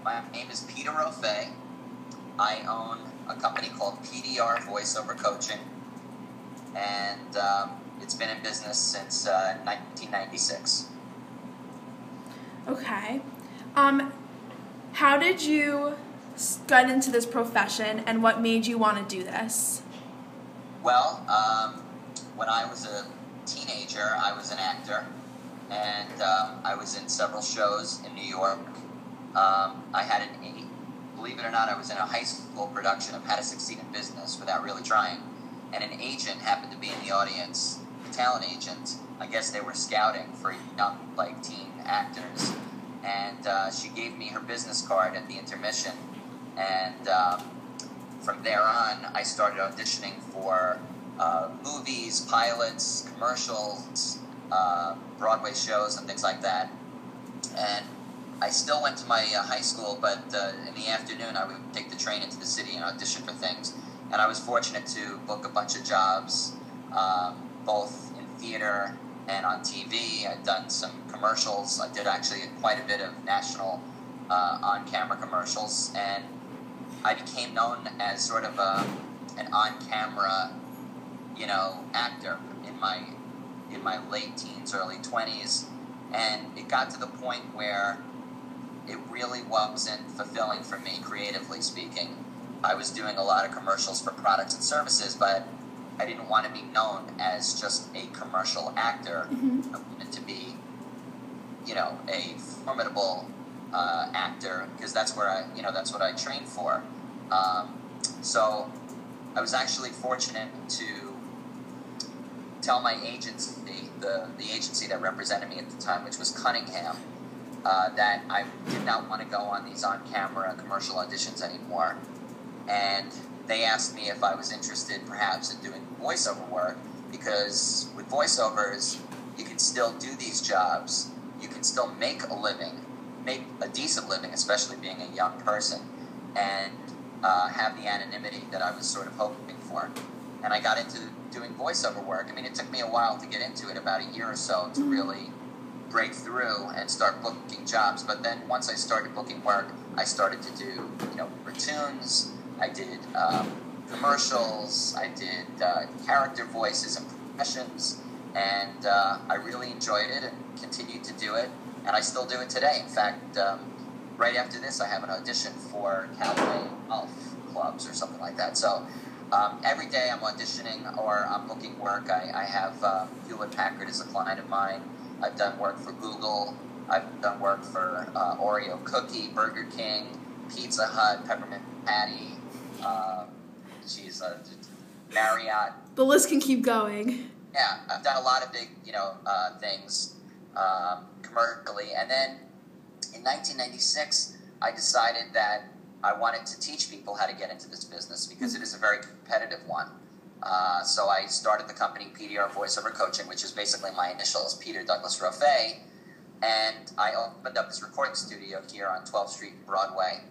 my name is Peter Rofe. I own a company called PDR Voiceover Coaching, and it's been in business since 1996. Okay. How did you get into this profession, and what made you want to do this? Well, when I was a teenager, I was an actor, and I was in several shows in New York. Believe it or not, I was in a high school production of How to Succeed in Business Without Really Trying, and an agent happened to be in the audience, a talent agent. I guess they were scouting for young, teen actors, and she gave me her business card at the intermission, and from there on, I started auditioning for movies, pilots, commercials, Broadway shows, and things like that. And I still went to my high school, but in the afternoon, I would take the train into the city and audition for things. And I was fortunate to book a bunch of jobs, both in theater and on TV. I'd done some commercials. I did actually quite a bit of national on-camera commercials, and I became known as sort of an on-camera, actor in my late teens, early 20s, and it got to the point where it really wasn't fulfilling for me, creatively speaking. I was doing a lot of commercials for products and services, but I didn't want to be known as just a commercial actor. Mm-hmm. I wanted to be, a formidable actor, because that's where that's what I trained for. So I was actually fortunate to tell my agency, the agency that represented me at the time, which was Cunningham, that I did not want to go on these on-camera commercial auditions anymore. And they asked me if I was interested perhaps in doing voiceover work, because with voiceovers, you can still do these jobs. You can still make a decent living, especially being a young person, and have the anonymity that I was sort of hoping for. And I got into doing voiceover work. I mean, it took me a while to get into it, about a year or so, to really break through and start booking jobs. But then once I started booking work, I started to do, cartoons. I did commercials. I did character voices, impressions, and I really enjoyed it and continued to do it. And I still do it today. In fact, right after this, I have an audition for Callaway Golf Clubs or something like that. So every day I'm auditioning or I'm booking work. I have Hewlett-Packard as a client of mine. I've done work for Google. I've done work for Oreo Cookie, Burger King, Pizza Hut, Peppermint Patty, Marriott. The list can keep going. Yeah, I've done a lot of big, things commercially. And then in 1996, I decided that I wanted to teach people how to get into this business, because it is a very competitive one. So I started the company PDR Voiceover Coaching, which is basically my initials, Peter Douglas Rofe, and I opened up this recording studio here on 12th Street and Broadway,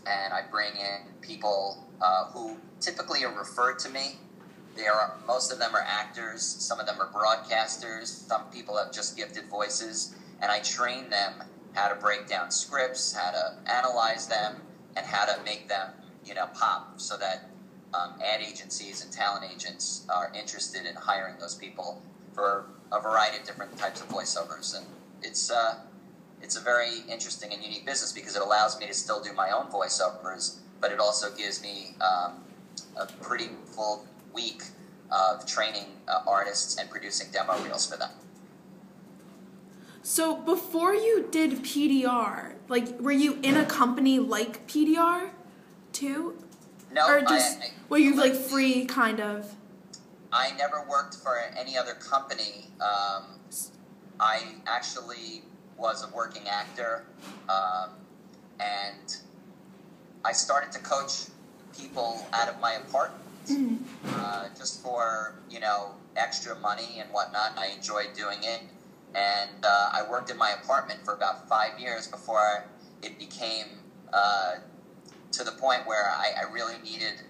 and I bring in people who typically are referred to me. Most of them are actors, some of them are broadcasters, some people have just gifted voices, and I train them how to break down scripts, how to analyze them, and how to make them, pop, so that ad agencies and talent agents are interested in hiring those people for a variety of different types of voiceovers. And it's a very interesting and unique business, because it allows me to still do my own voiceovers, but it also gives me a pretty full week of training artists and producing demo reels for them. So before you did PDR, were you in a company like PDR too? No, or just were you free kind of? I never worked for any other company. I actually was a working actor, and I started to coach people out of my apartment, just for extra money and whatnot. I enjoyed doing it, and I worked in my apartment for about 5 years before it became to the point where I really needed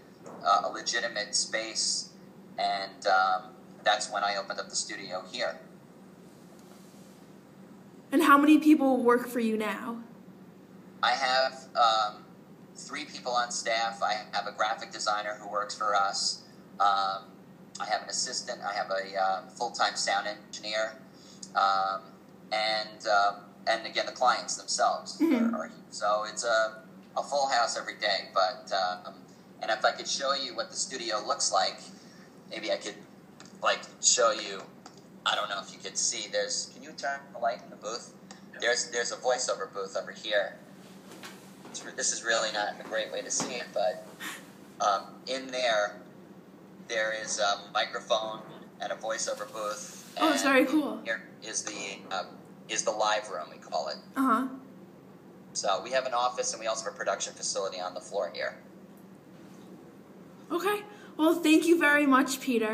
a legitimate space, and that's when I opened up the studio here. And how many people work for you now? I have 3 people on staff. I have a graphic designer who works for us. I have an assistant. I have a full-time sound engineer, and again the clients themselves. So it's a full house every day. But and if I could show you what the studio looks like, maybe I could show you. I don't know if you could see. Can you turn the light in the booth? There's a voiceover booth over here. This is really not a great way to see it, but in there is a microphone and a voiceover booth. Oh, it's very cool. Here is the live room, we call it. Uh-huh. So we have an office, and we also have a production facility on the floor here. Okay. Well, thank you very much, Peter.